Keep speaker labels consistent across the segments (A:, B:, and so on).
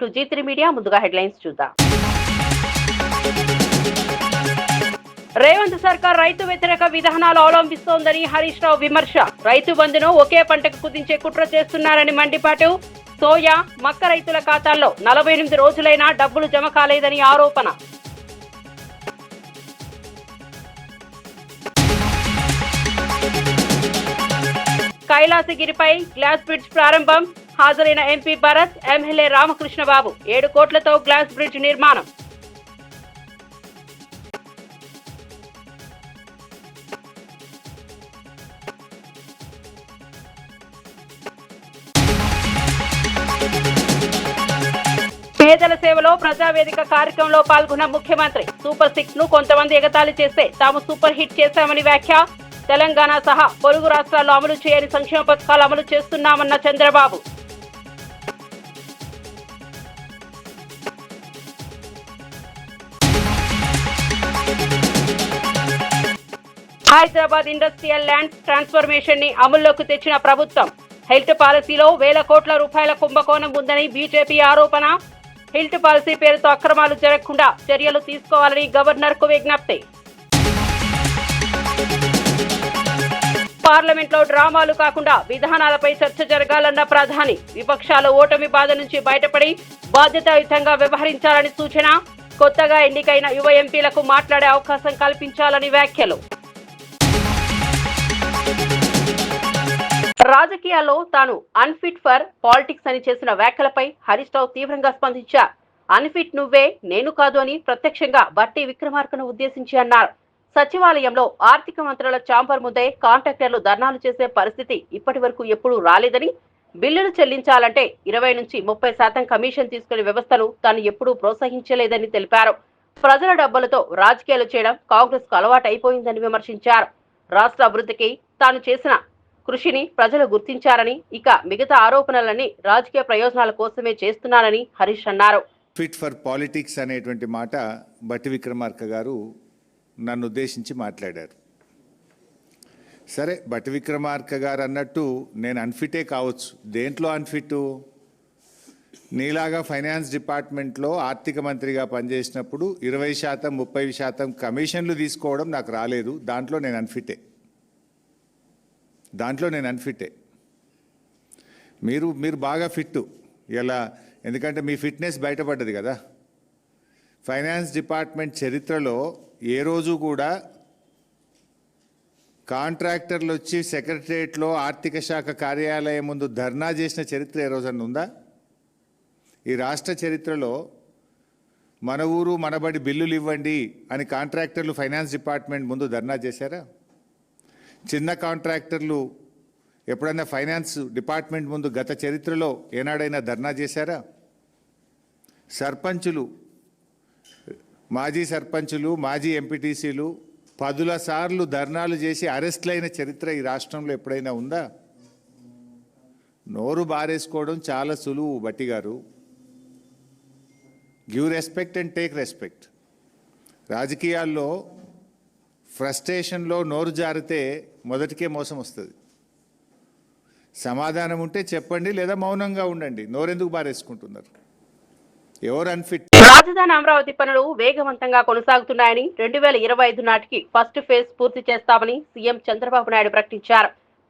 A: Welcome to G3 media. ముందుగా headlines చూద్దాం. రేవంత్ సర్కార్ రైతు వ్యతిరేక విధానాలు అవలంబిస్తోందని హరీష్ రావు విమర్శ. రైతు బంధును ఒకే పంటకు కుదించే కుట్ర చేస్తున్నారని మండిపాటు. సోయా, మక్క రైతుల ఖాతాల్లో 48 రోజులైనా డబ్బులు జమ కాలేదని ఆరోపణ. కైలాసగిరిపై గ్లాస్ బ్రిడ్జ్ ప్రారంభం. హాజరైన ఎంపీ భరత్, ఎమ్మెల్యే రామకృష్ణబాబు. 7 కోట్లతో గ్లాస్ బ్రిడ్జ్ నిర్మాణం. పేదల సేవలో ప్రజావేదిక కార్యక్రమంలో పాల్గొన్న ముఖ్యమంత్రి. సూపర్ 6 ను కొంతమంది ఎగతాళి చేస్తే తాము సూపర్ హిట్ చేశామని వ్యాఖ్య. తెలంగాణ సహా పొరుగు రాష్ట్రాల్లో అమలు చేయని సంక్షేమ పథకాలు అమలు చేస్తున్నామన్న Chandrababu. Hyderabad industrial land transformation ని అమల్లోకి తెచ్చిన ప్రభుత్వం. హెల్త్ పాలసీలో వేల కోట్ల రూపాయల కుంభకోణం ఉందని బీజేపీ ఆరోపణ. హెల్త్ పాలసీ పేరుతో అక్రమాలు జరగకుండా చర్యలు తీసుకోవాలని గవర్నర్ కు విజ్ఞప్తి. పార్లమెంట్ లో డ్రామాలు కాకుండా విధానాలపై చర్చ జరగాలన్న ప్రధాని. విపక్షాలు ఓటమి బాధ నుంచి బయటపడి బాధ్యతాయుతంగా వ్యవహరించాలని సూచన. కొత్తగా ఎన్నికైన యువ ఎంపీలకు మాట్లాడే అవకాశం కల్పించాలని వ్యాఖ్యలు. రాజకీయాల్లో తాను అన్ఫిట్ ఫర్ పాలిటిక్స్ అని చేసిన వ్యాఖ్యలపై హరీష్ రావు తీవ్రంగా స్పందించారు. అన్ఫిట్ నువ్వే, నేను కాదు అని ప్రత్యక్షంగా బట్టి విక్రమార్కను ఉద్దేశించి అన్నారు. సచివాలయంలో ఆర్థిక మంత్రుల ఛాంబర్ ముందే కాంట్రాక్టర్లు ధర్నాలు చేసే పరిస్థితి ఇప్పటి వరకు ఎప్పుడూ రాలేదని, బిల్లులు చెల్లించాలంటే 20 నుంచి 30% కమిషన్ తీసుకునే వ్యవస్థను తాను ఎప్పుడూ ప్రోత్సహించలేదని తెలిపారు. ప్రజల డబ్బులతో రాజకీయాలు చేయడం కాంగ్రెస్ కు అలవాటైపోయిందని విమర్శించారు. రాష్ట్ర అభివృద్ధికి తాను చేసిన కృషిని ప్రజలు గుర్తించారని, ఇక మిగతా ఆరోపణలన్నీ రాజకీయ ప్రయోజనాల కోసమే చేస్తున్నారని హరీష్ అన్నారు.
B: ఫిట్ ఫర్ పాలిటిక్స్ అనేటువంటి మాట బట్టి విక్రమార్క గారు నన్ను ఉద్దేశించి మాట్లాడారు. సరే, బట్టి విక్రమార్క గారు అన్నట్టు నేను అన్ఫిటే కావచ్చు. దేంట్లో అన్ఫిట్? నీలాగా ఫైనాన్స్ డిపార్ట్మెంట్లో ఆర్థిక మంత్రిగా పనిచేసినప్పుడు 20%, 30% కమిషన్లు తీసుకోవడం నాకు రాలేదు. దాంట్లో నేను అన్ఫిటే. మీరు బాగా ఫిట్టు ఇలా, ఎందుకంటే మీ ఫిట్నెస్ బయటపడ్డది కదా. ఫైనాన్స్ డిపార్ట్మెంట్ చరిత్రలో ఏ రోజు కూడా కాంట్రాక్టర్లు వచ్చి సెక్రటరియట్లో ఆర్థిక శాఖ కార్యాలయం ముందు ధర్నా చేసిన చరిత్ర ఏ రోజన్నా ఉందా? ఈ రాష్ట్ర చరిత్రలో మన ఊరు మనబడి బిల్లులు ఇవ్వండి అని కాంట్రాక్టర్లు ఫైనాన్స్ డిపార్ట్మెంట్ ముందు ధర్నా చేశారా? చిన్న కాంట్రాక్టర్లు ఎప్పుడైనా ఫైనాన్స్ డిపార్ట్మెంట్ ముందు గత చరిత్రలో ఏనాడైనా ధర్నా చేశారా? సర్పంచులు, మాజీ సర్పంచులు, మాజీ ఎంపీటీసీలు 10ల సార్లు ధర్నాలు చేసి అరెస్ట్లైన చరిత్ర ఈ రాష్ట్రంలో ఎప్పుడైనా ఉందా? నోరు బారేసుకోవడం చాలా సులువు బట్టి గారు. Give respect and take respect. రాజకీయాల్లో ఫ్రస్ట్రేషన్లో నోరు జారితే మొదటికే మోసం వస్తుంది. సమాధానం ఉంటే చెప్పండి, లేదా మౌనంగా ఉండండి. నోరెందుకు బారేసుకుంటున్నారు? ఎవరు అన్ఫిట్?
A: రాజధాని అమరావతి పనులు వేగవంతంగా కొనసాగుతున్నాయని, 2025 నాటికి ఫస్ట్ ఫేజ్ పూర్తి చేస్తామని సీఎం చంద్రబాబు నాయుడు ప్రకటించారు.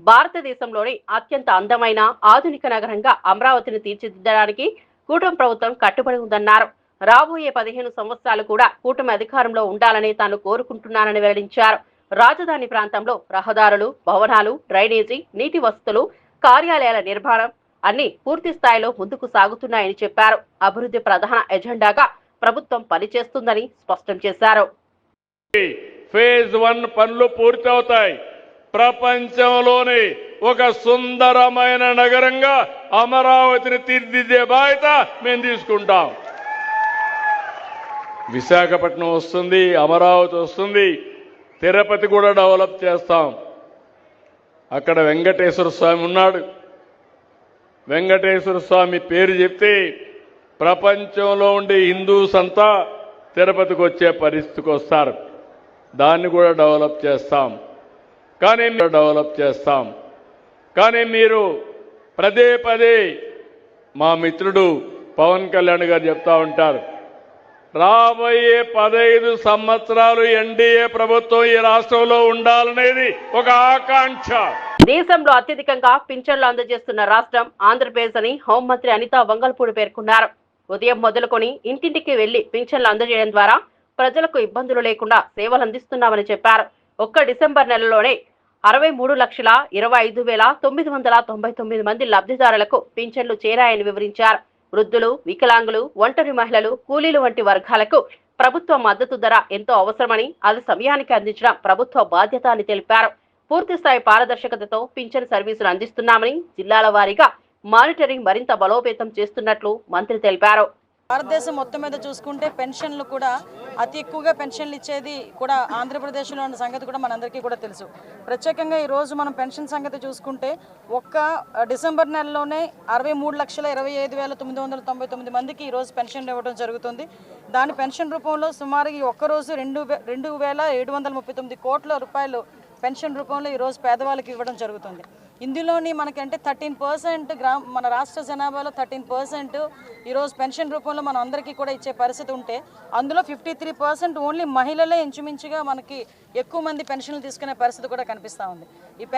A: భారతదేశంలోని అత్యంత అందమైన ఆధునిక నగరంగా అమరావతిని తీర్చిదిద్దడానికి కూటమి ప్రభుత్వం కట్టుబడి ఉందన్నారు. రాబోయే 15 సంవత్సరాలు కూడా కూటమి అధికారంలో ఉండాలని తాను కోరుకుంటున్నానని వెల్లడించారు. రాజధాని ప్రాంతంలో రహదారులు, భవనాలు, డ్రైనేజీ, నీటి వసతులు, కార్యాలయాల నిర్మాణం అన్ని పూర్తి స్థాయిలో ముందుకు సాగుతున్నాయని చెప్పారు. అభివృద్ధి ప్రధాన ఎజెండాగా ప్రభుత్వం పనిచేస్తుందని స్పష్టం చేశారు.
C: ఫేజ్ 1 పనులు పూర్తవుతాయి. ప్రపంచంలోని ఒక సుందరమైన నగరంగా అమరావతిని తీర్చిదిద్దే బాధ్యత మేము తీసుకుంటాం. విశాఖపట్నం వస్తుంది, అమరావతి వస్తుంది, తిరుపతి కూడా డెవలప్ చేస్తాం. అక్కడ వెంకటేశ్వర స్వామి ఉన్నాడు. వెంకటేశ్వర స్వామి పేరు చెప్తే ప్రపంచంలో ఉండే హిందూస్ అంతా తిరుపతికి వచ్చే పరిస్థితికి వస్తారు. దాన్ని కూడా డెవలప్ చేస్తాం. కానీ మీరు పదే మా మిత్రుడు పవన్ కళ్యాణ్ గారు చెప్తా ఉంటారు, రాబోయే 15 సంవత్సరాలు ఎన్డీఏ ప్రభుత్వం ఈ రాష్ట్రంలో ఉండాలనేది ఒక ఆకాంక్ష.
A: దేశంలో అత్యధికంగా పింఛన్లు అందజేస్తున్న రాష్ట్రం ఆంధ్రప్రదేశ్ అని హోంమంత్రి అనితా వంగల్పూడి పేర్కొన్నారు. ఉదయం మొదలుకొని ఇంటింటికి వెళ్లి పింఛన్లు అందజేయడం ద్వారా ప్రజలకు ఇబ్బందులు లేకుండా సేవలు అందిస్తున్నామని చెప్పారు. ఒక్క డిసెంబర్ నెలలోనే 63,25,999 మంది లబ్ధిదారులకు పింఛన్లు చేరాయని వివరించారు. వృద్ధులు, వికలాంగులు, ఒంటరి మహిళలు, కూలీలు వంటి వర్గాలకు ప్రభుత్వ మద్దతు ధర ఎంతో అవసరమని, అది సమయానికి అందించడం ప్రభుత్వ బాధ్యత అని తెలిపారు. పూర్తిస్థాయి పారదర్శకతతో పింఛన్ సర్వీసులు అందిస్తున్నామని, జిల్లాల వారీగా మానిటరింగ్ మరింత బలోపేతం చేస్తున్నట్లు మంత్రి తెలిపారు.
D: భారతదేశం మొత్తం మీద చూసుకుంటే పెన్షన్లు కూడా అతి ఎక్కువగా పెన్షన్లు ఇచ్చేది కూడా ఆంధ్రప్రదేశ్లో ఉన్న సంగతి కూడా మనందరికీ కూడా తెలుసు. ప్రత్యేకంగా ఈరోజు మనం పెన్షన్ సంగతి చూసుకుంటే ఒక్క డిసెంబర్ నెలలోనే 63,25,999 మందికి ఈరోజు పెన్షన్లు ఇవ్వడం జరుగుతుంది. దాని పెన్షన్ రూపంలో సుమారు ఈ ఒక్కరోజు 2,739 కోట్ల రూపాయలు పెన్షన్ రూపంలో ఈరోజు పేదవాళ్ళకి ఇవ్వడం జరుగుతుంది. ఇందులోని మనకంటే 13% మన రాష్ట్ర జనాభాలో 13% ఈరోజు పెన్షన్ రూపంలో మనం అందరికీ కూడా ఇచ్చే పరిస్థితి ఉంటే, అందులో 53% ఓన్లీ మహిళలే ఇంచుమించుగా మనకి ఎక్కువ మంది పెన్షన్లు తీసుకునే పరిస్థితి కూడా కనిపిస్తూ ఉంది.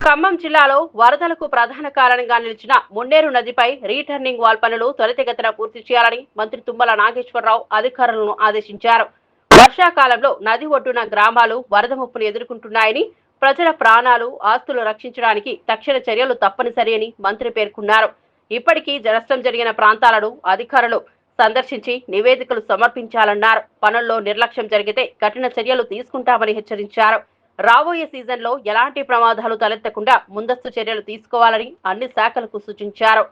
A: ఖమ్మం జిల్లాలో వరదలకు ప్రధాన కారణంగా నిలిచిన మున్నేరు నదిపై రీటర్నింగ్ వాల్ పనులు త్వరితగతిన పూర్తి చేయాలని మంత్రి తుమ్మల నాగేశ్వరరావు అధికారులను ఆదేశించారు. వర్షాకాలంలో నది ఒడ్డున గ్రామాలు వరద ముప్పును ఎదుర్కొంటున్నాయని, ప్రజల ప్రాణాలు, ఆస్తులు రక్షించడానికి తక్షణ చర్యలు తప్పనిసరి అని మంత్రి పేర్కొన్నారు. ఇప్పటికీ నష్టం జరిగిన ప్రాంతాలను అధికారులు సందర్శించి నివేదికలు సమర్పించాలన్నారు. పనుల్లో నిర్లక్ష్యం జరిగితే కఠిన చర్యలు తీసుకుంటామని హెచ్చరించారు. రాబోయే సీజన్లో ఎలాంటి ప్రమాదాలు తలెత్తకుండా ముందస్తు చర్యలు తీసుకోవాలని అన్ని శాఖలకు సూచించారు.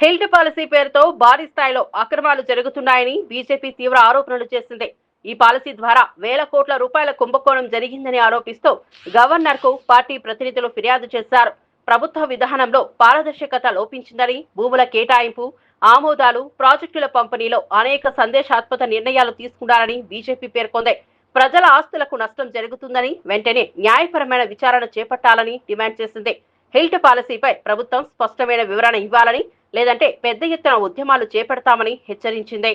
A: హెల్త్ పాలసీ పేరుతో భారీ స్థాయిలో అక్రమాలు జరుగుతున్నాయని బీజేపీ తీవ్ర ఆరోపణలు చేసింది. ఈ పాలసీ ద్వారా వేల కోట్ల రూపాయల కుంభకోణం జరిగిందని ఆరోపిస్తూ గవర్నర్ కు పార్టీ ప్రతినిధులు ఫిర్యాదు చేశారు. ప్రభుత్వ విధానంలో పారదర్శకత లోపించిందని, భూముల కేటాయింపు, ఆమోదాలు, ప్రాజెక్టుల పంపిణీలో అనేక సందేశాత్మక నిర్ణయాలు తీసుకున్నారని బీజేపీ పేర్కొంది. ప్రజల ఆస్తులకు నష్టం జరుగుతుందని వెంటనే న్యాయపరమైన విచారణ చేపట్టాలని డిమాండ్ చేసింది. హెల్త్ పాలసీపై ప్రభుత్వం స్పష్టమైన వివరణ ఇవ్వాలని, లేదంటే పెద్ద ఎత్తున ఉద్యమాలు చేపడతామని హెచ్చరించింది.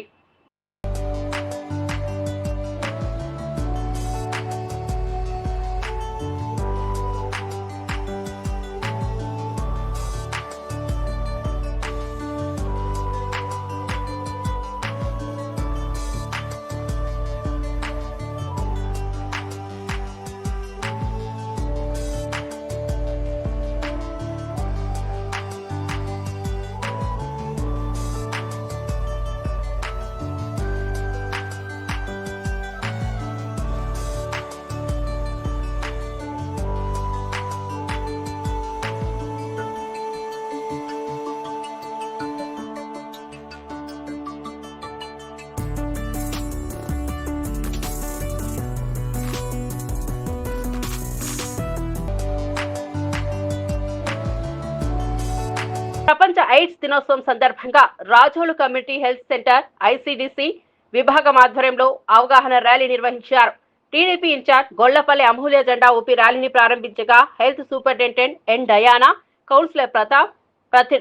A: ప్రపంచ ఎయిడ్స్ దినోత్సవం సందర్భంగా Razole community health centre ICDC విభాగం ఆధ్వర్యంలో అవగాహన ర్యాలీ నిర్వహించారు. టీడీపీ ఇన్ఛార్జ్ గొళ్లపల్లి అమూల్య జెండా ఊపి ర్యాలీని ప్రారంభించగా హెల్త్ సూపరింటెండెంట్ ఎన్ డయానా, కౌన్సిలర్ ప్రతాప్,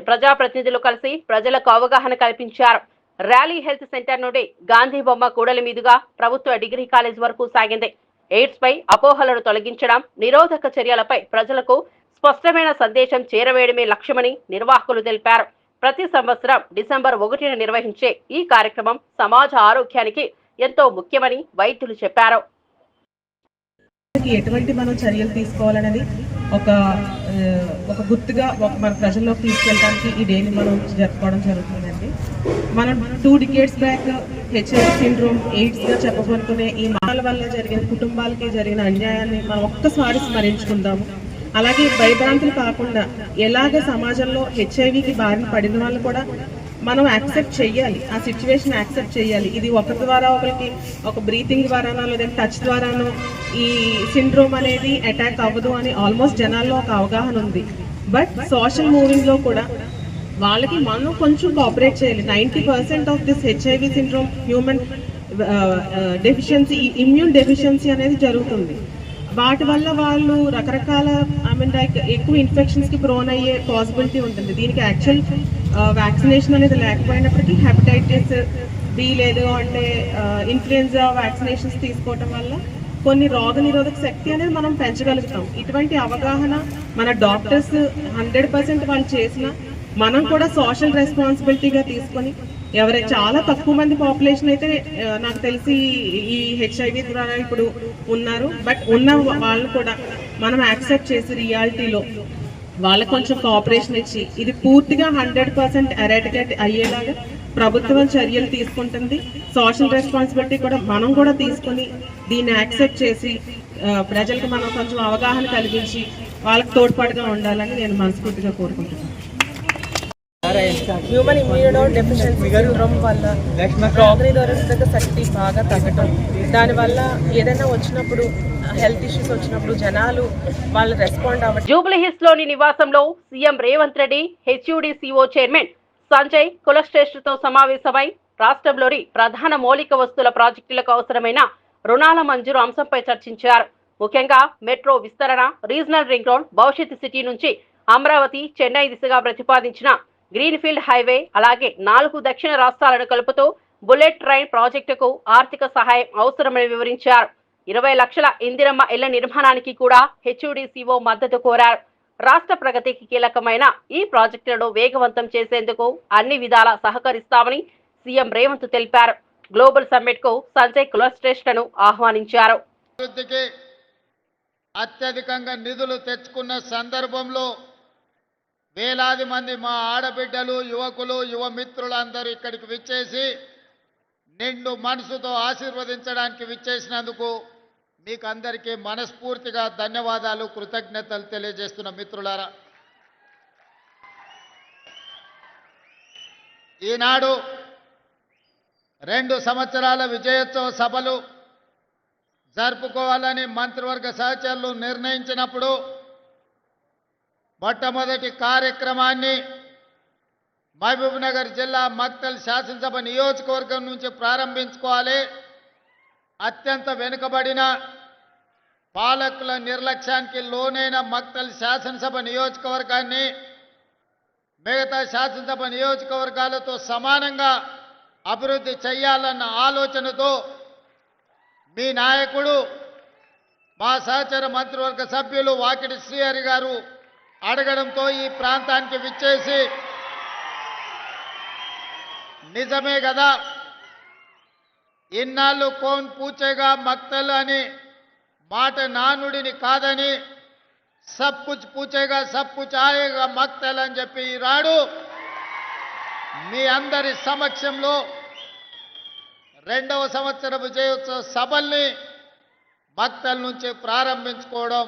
A: ప్రజాప్రతినిధులు కలిసి ప్రజలకు అవగాహన కల్పించారు. ర్యాలీ హెల్త్ సెంటర్ నుండి గాంధీ బొమ్మ కూడలి మీదుగా ప్రభుత్వ డిగ్రీ కాలేజ్ వరకు సాగింది. ఎయిడ్స్ పై అపోహలను తొలగించడం, నిరోధక చర్యలపై ప్రజలకు స్పష్టమైన సందేశం చేరవేయడమే లక్ష్యమని నిర్వాహకులు తెలిపారు. ప్రతి సంవత్సరం డిసెంబర్ 1న నిర్వహించే ఈ కార్యక్రమం సమాజ ఆరోగ్యానికి ఎంతో ముఖ్యమని వైద్యులు చెప్పారు.
E: ఎటువంటి మనం చర్యలు తీసుకోవాలనేది ఒక గుర్తుగా మన ప్రజల్లోకి తీసుకెళ్ళడానికి ఈ డేని మనం జరుపుకోవడం జరుగుతుందండి. మనం 2 decades back HIV syndrome, AIDS గా చెప్పబడుకునే ఈ మహాల వల్ల జరిగిన కుటుంబాలకి జరిగిన అన్యాయాన్ని మనం ఒక్కసారి స్మరించుకుందాము. అలాగే భయభ్రాంతులు కాకుండా ఎలాగ సమాజంలో హెచ్ఐవికి బారిన పడిన వాళ్ళు కూడా మనం యాక్సెప్ట్ చేయాలి, ఆ సిచ్యువేషన్ యాక్సెప్ట్ చేయాలి. ఇది ఒకరి ద్వారా ఒకరికి ఒక బ్రీతింగ్ ద్వారానో లేదంటే టచ్ ద్వారానో ఈ సిండ్రోమ్ అనేది అటాక్ అవ్వదు అని ఆల్మోస్ట్ జనాల్లో ఒక అవగాహన ఉంది. బట్ సోషల్ మూవింగ్లో కూడా వాళ్ళకి మనం కొంచెం కోఆపరేట్ చేయాలి. 90% of this HIV syndrome human deficiency, immune deficiency అనేది జరుగుతుంది. వాటి వల్ల వాళ్ళు రకరకాల ఎక్కువ ఇన్ఫెక్షన్స్కి ప్రోన్ అయ్యే పాసిబిలిటీ ఉంటుంది. దీనికి యాక్చువల్ వ్యాక్సినేషన్ అనేది లేకపోయినప్పటికీ హెపటైటిస్ బి లేదు అంటే ఇన్ఫ్లుయెన్జా వ్యాక్సినేషన్స్ తీసుకోవటం వల్ల కొన్ని రోగనిరోధక శక్తి అనేది మనం పెంచగలుగుతాం. ఇటువంటి అవగాహన మన డాక్టర్స్ 100% వాళ్ళు చేసిన మనం కూడా సోషల్ రెస్పాన్సిబిలిటీగా తీసుకొని చాలా తక్కువ మంది పాపులేషన్ అయితే నాకు తెలిసి ఈ హెచ్ఐవి ద్వారా ఇప్పుడు ఉన్నారు. బట్ ఉన్న వాళ్ళు కూడా మనం యాక్సెప్ట్ చేసి రియాలిటీలో వాళ్ళకు కొంచెం కోఆపరేషన్ ఇచ్చి ఇది పూర్తిగా 100% ఎరాడికేట్ అయ్యేలాగా ప్రభుత్వం చర్యలు తీసుకుంటుంది. సోషల్ రెస్పాన్సిబిలిటీ కూడా మనం కూడా తీసుకుని దీన్ని యాక్సెప్ట్ చేసి ప్రజలకు మనం కొంచెం అవగాహన కలిగించి వాళ్ళకి తోడ్పాటుగా ఉండాలని నేను మనస్ఫూర్తిగా కోరుకుంటున్నాను. హ్యూమన్ ఇమ్యూనో డెఫిషియన్సీ సిండ్రోమ్ వల్ల రోగనిరోధక శక్తి బాగా తగ్గటం, దానివల్ల ఏదైనా వచ్చినప్పుడు హెల్త్ ఇష్యూస్ వచ్చినప్పుడు జనాలు వాళ్ళు రెస్పాండ్ అవ్వడం.
A: జూబ్లీహిల్స్ లోని నివాసంలో సీఎం రేవంత్ రెడ్డి హెచ్యూడీసీఓ చైర్మన్ సంజయ్ కులశ్రేష్ఠతో సమావేశమై రాష్ట్రంలోని ప్రధాన మౌలిక వస్తువుల ప్రాజెక్టులకు అవసరమైన రుణాల మంజూరు అంశంపై చర్చించారు. ముఖ్యంగా మెట్రో విస్తరణ, రీజనల్ రింగ్ రోడ్, భవిష్యత్ సిటీ నుంచి అమరావతి, చెన్నై దిశగా ప్రతిపాదించిన గ్రీన్ఫీల్డ్ హైవే, అలాగే 4 దక్షిణ రాష్ట్రాలను కలుపుతూ బుల్లెట్ ట్రైన్ ప్రాజెక్టుకు ఆర్థిక సహాయం అవసరమని వివరించారు. 20 లక్షల ఇందిరమ్మ ఇళ్ల నిర్మాణానికి కూడా హెచ్యూడీసీఓ మద్దతు కోరారు. రాష్ట్ర ప్రగతికి కీలకమైన ఈ ప్రాజెక్టులను వేగవంతం చేసేందుకు అన్ని విధాలా సహకరిస్తామని సీఎం రేవంత్ తెలిపారు. గ్లోబల్ సమ్మిట్ కు సంజయ్ కులశ్రేష్ఠను ఆహ్వానించారు.
F: అత్యధికంగా నిధులు తెచ్చుకున్న సందర్భంలో వేలాది మంది మా ఆడబిడ్డలు, యువకులు, యువ మిత్రులందరూ ఇక్కడికి విచ్చేసి నిండు మనసుతో ఆశీర్వదించడానికి విచ్చేసినందుకు మీకు అందరికీ మనస్ఫూర్తిగా ధన్యవాదాలు, కృతజ్ఞతలు తెలియజేస్తున్న మిత్రులారా, ఈనాడు 2 సంవత్సరాల విజయోత్సవ సభలు జరుపుకోవాలని మంత్రివర్గ సహచరులు నిర్ణయించినప్పుడు మొట్టమొదటి కార్యక్రమాన్ని మహబూబ్నగర్ జిల్లా మక్తల్ శాసనసభ నియోజకవర్గం నుంచి ప్రారంభించుకోవాలి. అత్యంత వెనుకబడిన పాలకుల నిర్లక్ష్యానికి లోనైన మక్తల్ శాసనసభ నియోజకవర్గాన్ని మిగతా శాసనసభ నియోజకవర్గాలతో సమానంగా అభివృద్ధి చేయాలన్న ఆలోచనతో మీ నాయకుడు మా సహచర మంత్రివర్గ సభ్యులు వాకిటి శ్రీహరి గారు అడగడంతో ఈ ప్రాంతానికి విచ్చేసి నిజమే కదా ఇన్నాళ్ళు కోన్ పూచేగా మక్తల్ అని మాట నానుడిని కాదని సబ్ కుచ్ పూచేగా సబ్ కుచ్ ఆయేగా మక్తల్ అని చెప్పి ఈనాడు మీ అందరి సమక్షంలో 2వ సంవత్సర విజయోత్సవ సభల్ని మక్తల్ నుంచి ప్రారంభించుకోవడం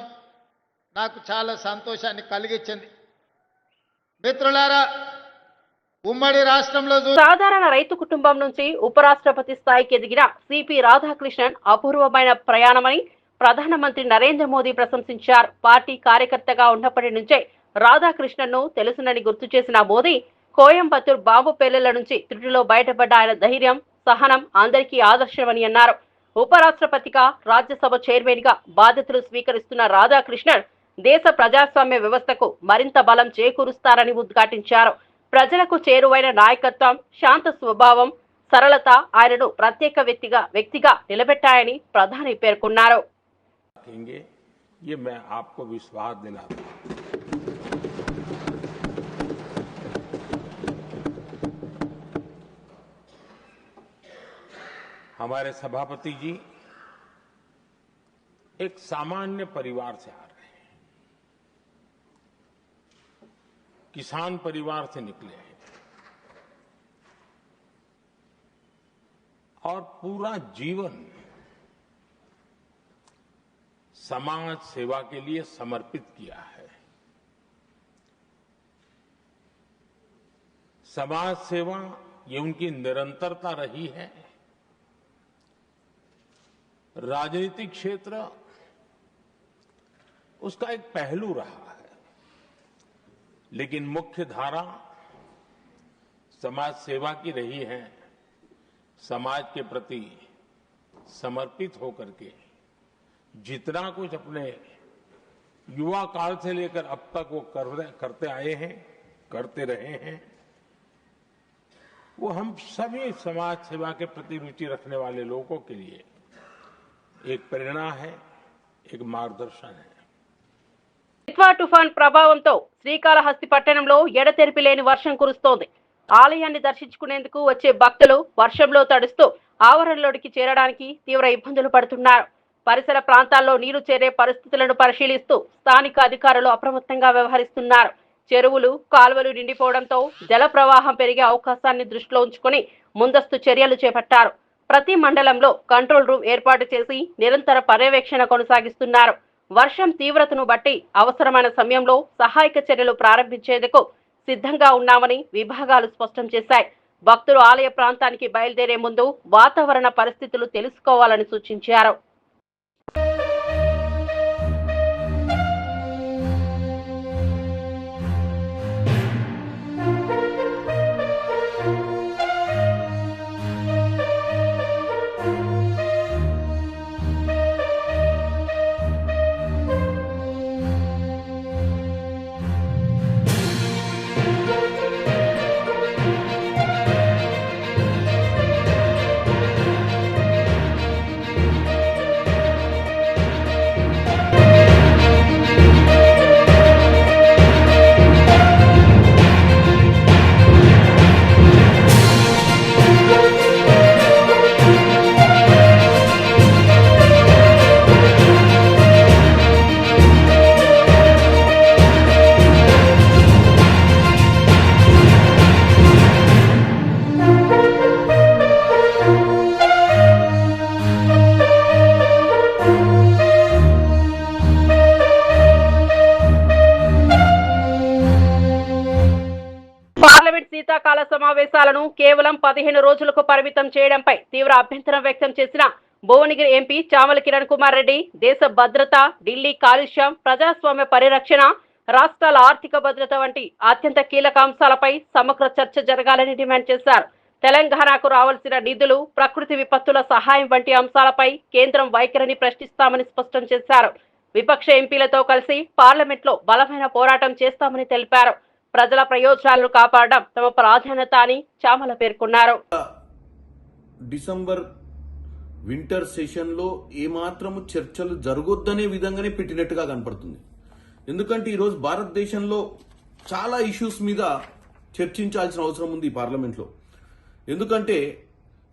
F: నాకు చాలా సంతోషాన్ని కలిగించింది. మిత్రులారా, ఉమ్మడి రాష్ట్రంలో
A: సాధారణ రైతు కుటుంబం నుంచి ఉపరాష్ట్రపతి స్థాయికి ఎదిగిన సిపి రాధాకృష్ణన్ అపూర్వమైన ప్రయాణమని ప్రధానమంత్రి నరేంద్ర మోదీ ప్రశంసించారు. పార్టీ కార్యకర్తగా ఉన్నప్పటి నుంచే రాధాకృష్ణన్ ను తెలుసునని గుర్తు చేసిన మోదీ కోయంబత్తూర్ బాంబు పేలుళ్ల నుంచి త్రుటిలో బయటపడ్డ ఆయన ధైర్యం, సహనం అందరికీ ఆదర్శమని అన్నారు. ఉపరాష్ట్రపతిగా, రాజ్యసభ చైర్మన్ గా బాధ్యతలు స్వీకరిస్తున్న రాధాకృష్ణన్ దేశ ప్రజాస్వామ్య వ్యవస్థకు మరింత బలం చేకూరుస్తారని ఉద్ఘాటించారు. ప్రజలకు చేరువైన నాయకత్వం, శాంత స్వభావం, సరళత ఆయనను ప్రత్యేక వ్యక్తిగా నిలబెట్టాయని ప్రధాని పేర్కొన్నారు.
G: ये मैं आपको विश्वास दिलाता हूं। हमारे सभापति जी एक सामान्य परिवार से आ रहे हैं, किसान परिवार से निकले हैं और पूरा जीवन समाज सेवा के लिए समर्पित किया है। समाज सेवा ये उनकी निरंतरता रही है। राजनीतिक क्षेत्र उसका एक पहलू रहा है, लेकिन मुख्य धारा समाज सेवा की रही है। समाज के प्रति समर्पित होकर के जितना कुछ अपने युवा काल से लेकर अब तक वो करते आए हैं, करते रहे हैं, वो हम सभी समाज सेवा के प्रति रुचि रखने वाले लोगों के लिए एक प्रेरणा है, एक मार्गदर्शन है।
A: ఇట్వా తుఫాన్ ప్రభావంతో శ్రీకాళహస్తి పట్టణంలో ఎడతెరిపి లేని వర్షం కురుస్తోంది. ఆలయాన్ని దర్శించుకునేందుకు వచ్చే భక్తులు వర్షంలో తడుస్తూ ఆవరణలోకి చేరడానికి తీవ్ర ఇబ్బందులు పడుతున్నారు. పరిసర ప్రాంతాల్లో నీరు చేరే పరిస్థితులను పరిశీలిస్తూ స్థానిక అధికారులు అప్రమత్తంగా వ్యవహరిస్తున్నారు. చెరువులు, కాలువలు నిండిపోవడంతో జల ప్రవాహం పెరిగే అవకాశాన్ని దృష్టిలో ఉంచుకొని ముందస్తు చర్యలు చేపట్టారు. ప్రతి మండలంలో కంట్రోల్ రూమ్ ఏర్పాటు చేసి నిరంతర పర్యవేక్షణ కొనసాగిస్తున్నారు. వర్షం తీవ్రతను బట్టి అవసరమైన సమయంలో సహాయక చర్యలు ప్రారంభించేందుకు సిద్ధంగా ఉన్నామని విభాగాలు స్పష్టం చేశాయి. భక్తులు ఆలయ ప్రాంతానికి బయలుదేరే ముందు వాతావరణ పరిస్థితులు తెలుసుకోవాలని సూచించారు. శీతాకాల సమావేశాలను కేవలం 15 రోజులకు పరిమితం చేయడంపై తీవ్ర అభ్యంతరం వ్యక్తం చేసిన భువనగిరి ఎంపీ చామల కిరణ్ కుమార్ రెడ్డి దేశ భద్రత, ఢిల్లీ కాలుష్యం, ప్రజాస్వామ్య పరిరక్షణ, రాష్ట్రాల ఆర్థిక భద్రత వంటి అత్యంత కీలక అంశాలపై సమగ్ర చర్చ జరగాలని డిమాండ్ చేశారు. తెలంగాణకు రావాల్సిన నిధులు, ప్రకృతి విపత్తుల సహాయం వంటి అంశాలపై కేంద్రం వైఖరిని ప్రశ్నిస్తామని స్పష్టం చేశారు. విపక్ష ఎంపీలతో కలిసి పార్లమెంట్లో బలమైన పోరాటం చేస్తామని తెలిపారు. ప్రజల ప్రయోజనాలను కాపాడడం తమ ప్రాధాన్యత అని చామల పేర్కొన్నారు.
H: డిసెంబర్ వింటర్ సెషన్లో ఏమాత్రము చర్చలు జరగొద్దనే విధంగానే పెట్టినట్టుగా కనపడుతుంది. ఎందుకంటే ఈరోజు భారతదేశంలో చాలా ఇష్యూస్ మీద చర్చించాల్సిన అవసరం ఉంది ఈ పార్లమెంట్లో. ఎందుకంటే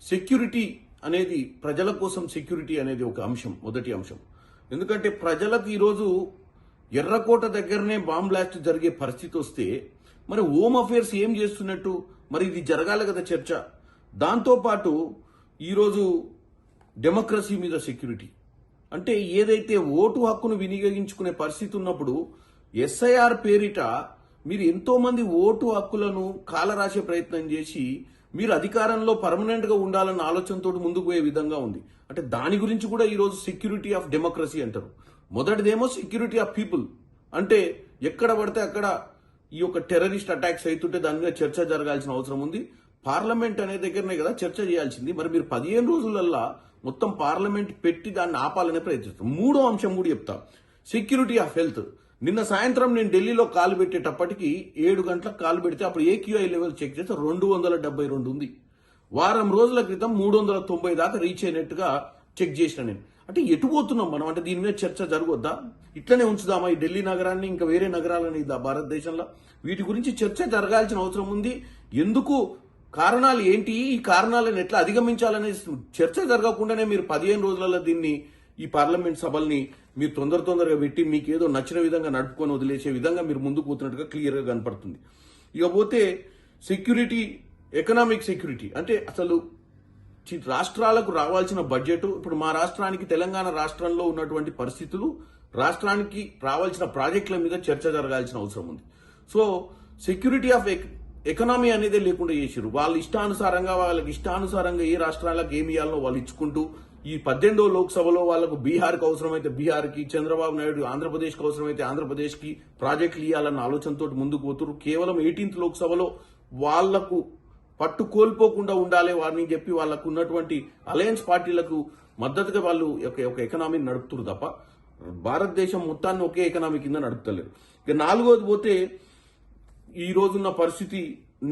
H: సెక్యూరిటీ అనేది, ప్రజల కోసం సెక్యూరిటీ అనేది ఒక అంశం, మొదటి అంశం. ఎందుకంటే ప్రజలకు ఈరోజు ఎర్రకోట దగ్గరనే బాంబ్ బ్లాస్ట్ జరిగే పరిస్థితి వస్తే మరి హోమ్ అఫేర్స్ ఏం చేస్తున్నట్టు? మరి ఇది జరగాలి కదా చర్చ. దాంతోపాటు ఈరోజు డెమోక్రసీ మీద సెక్యూరిటీ అంటే ఏదైతే ఓటు హక్కును వినియోగించుకునే పరిస్థితి ఉన్నప్పుడు ఎస్ఐఆర్ పేరిట మీరు ఎంతో మంది ఓటు హక్కులను కాలరాసే ప్రయత్నం చేసి మీరు అధికారంలో పర్మనెంట్ గా ఉండాలన్న ఆలోచనతో ముందుకు పోయే విధంగా ఉంది. అంటే దాని గురించి కూడా ఈరోజు సెక్యూరిటీ ఆఫ్ డెమోక్రసీ అంటారు. మొదటిదేమో సెక్యూరిటీ ఆఫ్ పీపుల్, అంటే ఎక్కడ పడితే అక్కడ ఈ యొక్క టెర్రరిస్ట్ అటాక్స్ అవుతుంటే దాని మీద చర్చ జరగాల్సిన అవసరం ఉంది. పార్లమెంట్ అనే దగ్గరనే కదా చర్చ చేయాల్సింది. మరి మీరు 15 రోజులల్లా మొత్తం పార్లమెంట్ పెట్టి దాన్ని ఆపాలనే ప్రయత్నిస్తారు. మూడో అంశం కూడా చెప్తా, సెక్యూరిటీ ఆఫ్ హెల్త్. నిన్న సాయంత్రం నేను ఢిల్లీలో కాలు పెట్టేటప్పటికి 7 గంటలకు కాలు పెడితే అప్పుడు ఏక్యూఐ లెవెల్ చెక్ చేస్తే 272 ఉంది. వారం రోజుల క్రితం 390 దాకా రీచ్ అయినట్టుగా చెక్ చేసిన నేను. అంటే ఎటు పోతున్నాం మనం? అంటే దీని మీద చర్చ జరగొద్దా? ఇట్లనే ఉంచుదామా ఈ ఢిల్లీ నగరాన్ని, ఇంకా వేరే నగరాలని భారతదేశంలో? వీటి గురించి చర్చ జరగాల్సిన అవసరం ఉంది. ఎందుకు, కారణాలు ఏంటి, ఈ కారణాలను ఎట్లా అధిగమించాలనే చర్చ జరగకుండానే మీరు 15 రోజులలో దీన్ని, ఈ పార్లమెంట్ సభల్ని మీరు తొందరగా పెట్టి మీకు ఏదో నచ్చిన విధంగా నడుపుకొని వదిలేసే విధంగా మీరు ముందుకు పోతున్నట్టుగా క్లియర్గా కనపడుతుంది. ఇకపోతే సెక్యూరిటీ, ఎకనామిక్ సెక్యూరిటీ అంటే అసలు రాష్ట్రాలకు రావాల్సిన బడ్జెట్, ఇప్పుడు మా రాష్ట్రానికి, తెలంగాణ రాష్ట్రంలో ఉన్నటువంటి పరిస్థితులు, రాష్ట్రానికి రావాల్సిన ప్రాజెక్టుల మీద చర్చ జరగాల్సిన అవసరం ఉంది. సో సెక్యూరిటీ ఆఫ్ ఎకనామీ అనేది లేకుండా చేసారు. వాళ్ళకి ఇష్టానుసారంగా ఏ రాష్ట్రాలకు ఏమి ఇవ్వాలనో వాళ్ళు ఇచ్చుకుంటూ, ఈ 18వ లోక్సభలో వాళ్ళకు బీహార్కి అవసరమైతే బీహార్కి, చంద్రబాబు నాయుడు ఆంధ్రప్రదేశ్కి అవసరమైతే ఆంధ్రప్రదేశ్కి ప్రాజెక్టులు ఇవ్వాలన్న ఆలోచనతో ముందుకు పోతున్నారు. కేవలం 18th లోక్సభలో వాళ్లకు పట్టు కోల్పోకుండా ఉండాలి వారిని చెప్పి వాళ్ళకు ఉన్నటువంటి అలయన్స్ పార్టీలకు మద్దతుగా వాళ్ళు ఒక ఎకనామీని నడుపుతున్నారు తప్ప భారతదేశం మొత్తాన్ని ఒకే ఎకనామీ కింద నడుపుతలేరు. ఇక 4వది పోతే ఈ రోజున్న పరిస్థితి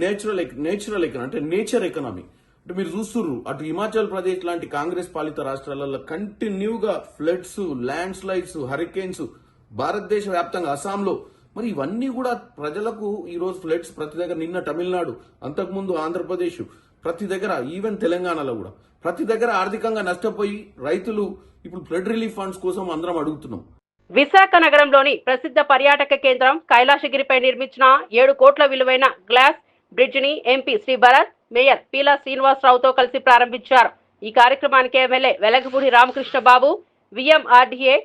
H: నేచర్ ఎకనామీ. అంటే మీరు చూస్తున్నారు, అటు హిమాచల్ ప్రదేశ్ లాంటి కాంగ్రెస్ పాలిత రాష్ట్రాలలో కంటిన్యూగా ఫ్లడ్స్, ల్యాండ్ స్లైడ్స్, హరికేన్స్, భారతదేశ వ్యాప్తంగా అస్సాంలో. మరి ఇవన్నీ కూడా ప్రజలకు ఈరోజు ఫ్లడ్స్ ప్రతి దగ్గర, నిన్న తమిళనాడు, అంతకుముందు ఆంధ్రప్రదేశ్, ప్రతి దగ్గర, ఈవెన్ తెలంగాణలో కూడా ప్రతి దగ్గర ఆర్థికంగా నష్టపోయి రైతులు ఇప్పుడు ఫ్లడ్ రిలీఫ్ ఫండ్స్ కోసం అందరం అడుగుతున్నాం.
A: విశాఖ నగరంలోని ప్రసిద్ధ పర్యాటక కేంద్రం కైలాసగిరిపై నిర్మించిన 7 కోట్ల విలువైన గ్లాస్ బ్రిడ్జిని ఎంపీ శ్రీ భరత్, మేయర్ పీలా శ్రీనివాసరావుతో కలిసి ప్రారంభించారు. ఈ కార్యక్రమానికి MLA Velagapudi Ramakrishna Babu, VMRDA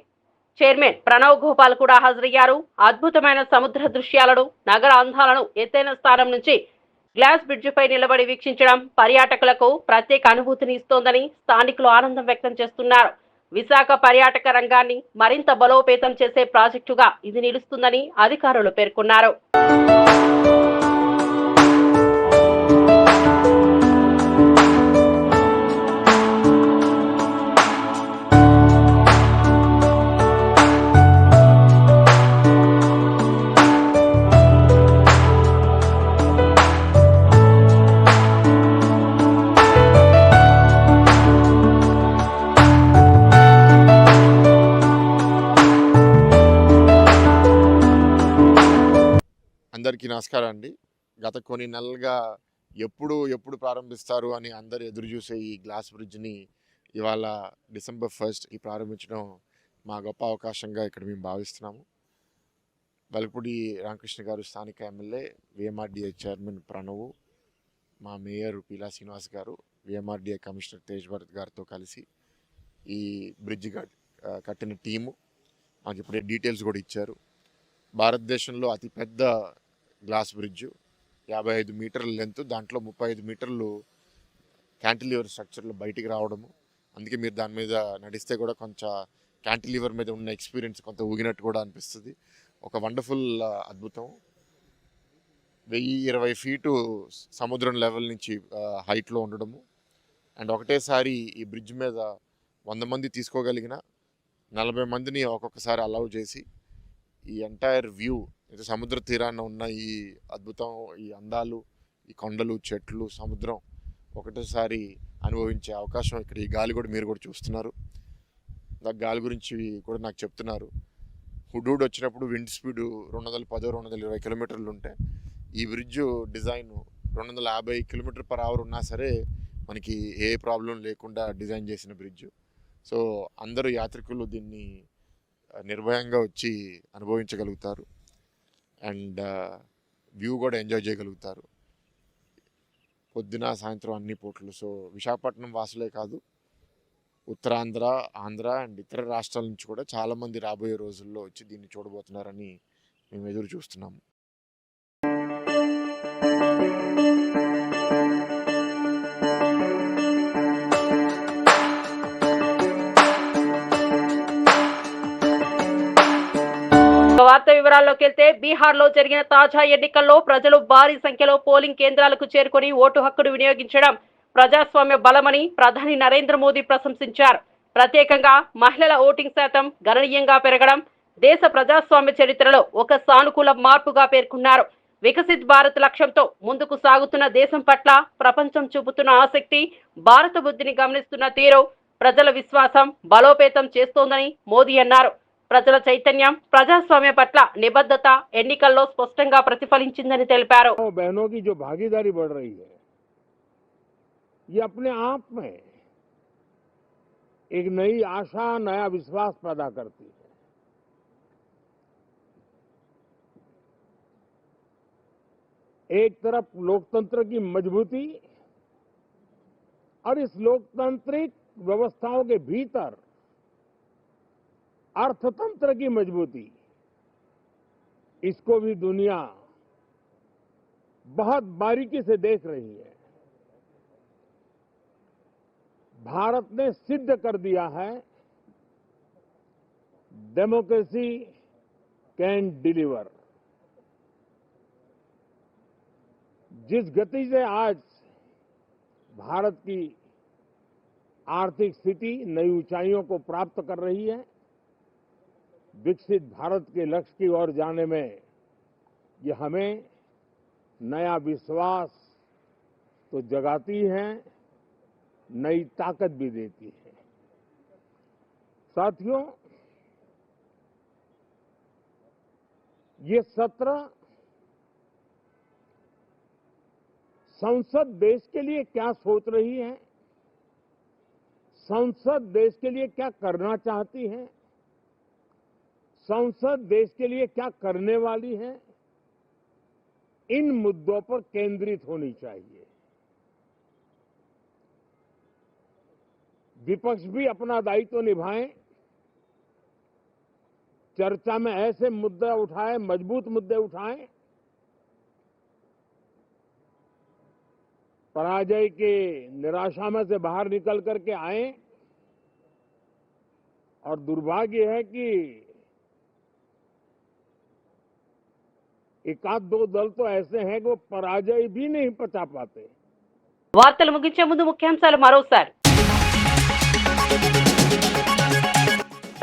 A: chairman Pranav Gopal కూడా హాజరయ్యారు. అద్భుతమైన సముద్ర దృశ్యాలను, నగర అందాలను ఎత్తైన స్థానం నుంచి గ్లాస్ బ్రిడ్జిపై నిలబడి వీక్షించడం పర్యాటకులకు ప్రత్యేక అనుభూతిని ఇస్తోందని స్థానికులు ఆనందం వ్యక్తం చేస్తున్నారు. విశాఖ పర్యాటక రంగాన్ని మరింత బలోపేతం చేసే ప్రాజెక్టుగా ఇది నిలుస్తుందని అధికారులు పేర్కొన్నారు.
I: అందరికీ నమస్కారం అండి. గత కొన్ని నెలలుగా ఎప్పుడు ప్రారంభిస్తారు అని అందరు ఎదురు చూసే ఈ గ్లాస్ బ్రిడ్జ్ని ఇవాళ డిసెంబర్ 1st ప్రారంభించడం మా గొప్ప అవకాశంగా ఇక్కడ మేము భావిస్తున్నాము. వెలగపూడి రామకృష్ణ గారు స్థానిక ఎమ్మెల్యే, విఎంఆర్డీఏ చైర్మన్ ప్రణవ్, మా మేయర్ పీలా శ్రీనివాస్ గారు, విఎంఆర్డీఏ కమిషనర్ తేజ్ భరత్ గారితో కలిసి ఈ బ్రిడ్జ్ కట్టిన టీము మాకు ఇప్పుడే డీటెయిల్స్ కూడా ఇచ్చారు. భారతదేశంలో అతిపెద్ద గ్లాస్ బ్రిడ్జ్, 55 మీటర్ల లెంత్, దాంట్లో 35 మీటర్లు క్యాంటిలివర్ స్ట్రక్చర్లో బయటికి రావడము. అందుకే మీరు దాని మీద నడిస్తే కూడా కొంచెం క్యాంటిలివర్ మీద ఉన్న ఎక్స్పీరియన్స్ కొంత ఊగినట్టు కూడా అనిపిస్తుంది. ఒక వండర్ఫుల్ అద్భుతం. 1020 ఫీటు సముద్రం లెవెల్ నుంచి హైట్లో ఉండడము, అండ్ ఒకటేసారి ఈ బ్రిడ్జ్ మీద 100 మంది తీసుకోగలిగిన 40 మందిని ఒక్కొక్కసారి అలౌ చేసి ఈ ఎంటైర్ వ్యూ, అయితే సముద్ర తీరాన ఉన్న ఈ అద్భుతం, ఈ అందాలు, ఈ కొండలు, చెట్లు, సముద్రం ఒకటేసారి అనుభవించే అవకాశం ఇక్కడ ఈ గాలి కూడా మీరు కూడా చూస్తున్నారు. గాలి గురించి కూడా నాకు చెప్తున్నారు. హుడూడ్ వచ్చినప్పుడు విండ్ స్పీడ్ 210-220 కిలోమీటర్లు ఉంటే ఈ బ్రిడ్జ్ డిజైన్ 250 km/h ఉన్నా సరే మనకి ఏ ప్రాబ్లం లేకుండా డిజైన్ చేసిన బ్రిడ్జ్. సో అందరూ యాత్రికులు దీన్ని నిర్భయంగా వచ్చి అనుభవించగలుగుతారు అండ్ వ్యూ కూడా ఎంజాయ్ చేయగలుగుతారు పొద్దున సాయంత్రం అన్ని పూటలు. సో విశాఖపట్నం వాసులే కాదు, ఉత్తరాంధ్ర, ఆంధ్ర అండ్ ఇతర రాష్ట్రాల నుంచి కూడా చాలామంది రాబోయే రోజుల్లో వచ్చి దీన్ని చూడబోతున్నారని మేము ఎదురు చూస్తున్నాము.
A: వార్త వివరాల్లోకి వెళ్తే, బీహార్లో జరిగిన తాజా ఎన్నికల్లో ప్రజలు భారీ సంఖ్యలో పోలింగ్ కేంద్రాలకు చేరుకొని ఓటు హక్కును వినియోగించడం ప్రజాస్వామ్య బలమని ప్రధాని నరేంద్ర మోదీ ప్రశంసించారు. ప్రత్యేకంగా మహిళల ఓటింగ్ శాతం గణనీయంగా పెరగడం దేశ ప్రజాస్వామ్య చరిత్రలో ఒక సానుకూల మార్పుగా పేర్కొన్నారు. వికసిత్ భారత్ లక్ష్యంతో ముందుకు సాగుతున్న దేశం పట్ల ప్రపంచం చూపుతున్న ఆసక్తి, భారత బుద్ధిని గమనిస్తున్న తీరు ప్రజల విశ్వాసం బలోపేతం చేస్తోందని మోదీ అన్నారు. ప్రజల చైతన్యం, ప్రజాస్వామ్య పట్ల నిబద్ధత ఎన్నికల్లో స్పష్టంగా ప్రతిఫలించిందని తెలిపారు.
C: बहनों की जो भागीदारी बढ़ रही है, ये अपने आप में एक नई आशा, नया विश्वास पैदा करती है. एक तरफ लोकतंत्र की मजबूती और इस लोकतांत्रिक व्यवस्थाओं के भीतर अर्थतंत्र की मजबूती, इसको भी दुनिया बहुत बारीकी से देख रही है. भारत ने सिद्ध कर दिया है डेमोक्रेसी कैन डिलीवर. जिस गति से आज भारत की आर्थिक स्थिति नई ऊंचाइयों को प्राप्त कर रही है, विकसित भारत के लक्ष्य की ओर जाने में ये हमें नया विश्वास तो जगाती है, नई ताकत भी देती है. साथियों, ये सत्र संसद देश के लिए क्या सोच रही है, संसद देश के लिए क्या करना चाहती है, संसद देश के लिए क्या करने वाली है, इन मुद्दों पर केंद्रित होनी चाहिए. विपक्ष भी अपना दायित्व निभाएं, चर्चा में ऐसे मुद्दे उठाएं, मजबूत मुद्दे उठाएं, पराजय के निराशा में से बाहर निकल करके आए. और दुर्भाग्य है कि एकाध दो दल तो ऐसे हैं कि वो पराजय भी नहीं पचा पाते.
A: వార్తలు ముగించే ముందు ముఖ్యాంశాలు మరోసారి.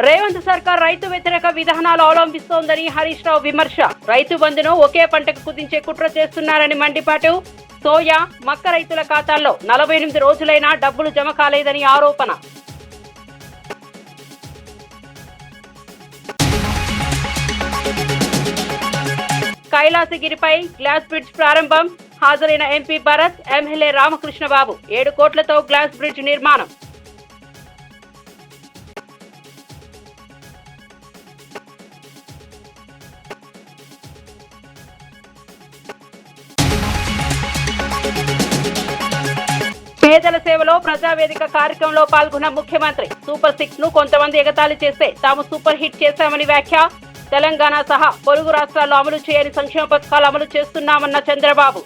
A: రేవంత్ సర్కార్ రైతు వ్యతిరేక విధానాలు అవలంబిస్తోందని హరీష్ రావు విమర్శ. రైతు బంధును ఒకే పంటకు కుదించే కుట్ర చేస్తున్నారని మండిపాటు. సోయా, మక్క రైతుల ఖాతాల్లో 48 రోజులైనా డబ్బులు జమ కాలేదని ఆరోపణ. కైలాసగిరిపై గ్లాస్ బ్రిడ్జ్ ప్రారంభం. హాజరైన ఎంపీ భరత్, ఎమ్మెల్యే రామకృష్ణబాబు. 7 కోట్లతో గ్లాస్ బ్రిడ్జ్ నిర్మాణం. పేదల సేవలో ప్రజావేదిక కార్యక్రమంలో పాల్గొన్న ముఖ్యమంత్రి. సూపర్ 6 ను కొంతమంది ఎగతాళి చేస్తే తాము సూపర్ హిట్ చేశామని వ్యాఖ్య. తెలంగాణ సహా పొరుగు రాష్ట్రాల్లో అమలు చేయని సంక్షేమ పథకాలు అమలు చేస్తున్నామన్న Chandrababu.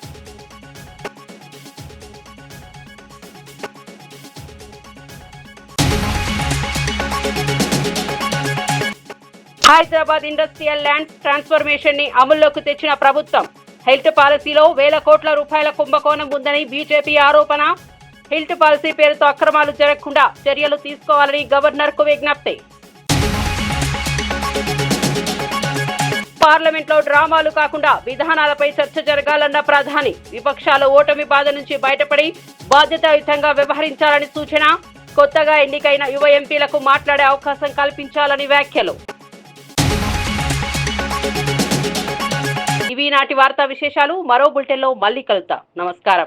A: Hyderabad industrial lands transformation ని అమల్లోకి తెచ్చిన ప్రభుత్వం. హెల్త్ పాలసీలో వేల కోట్ల రూపాయల కుంభకోణం ఉందని బీజేపీ ఆరోపణ. హెల్త్ పాలసీ పేరుతో అక్రమాలు జరగకుండా చర్యలు తీసుకోవాలని గవర్నర్ కు విజ్ఞప్తి. పార్లమెంట్లో డ్రామాలు కాకుండా విధానాలపై చర్చ జరగాలన్న ప్రధాని. విపక్షాలు ఓటమి బాధ నుంచి బయటపడి బాధ్యతాయుతంగా వ్యవహరించాలని సూచన. కొత్తగా ఎన్నికైన యువ ఎంపీలకు మాట్లాడే అవకాశం కల్పించాలని వ్యాఖ్యలు. ఇవి నాటి వార్తా విశేషాలు. మరో బులెటిన్లో మళ్ళీ కలుద్దాం. నమస్కారం.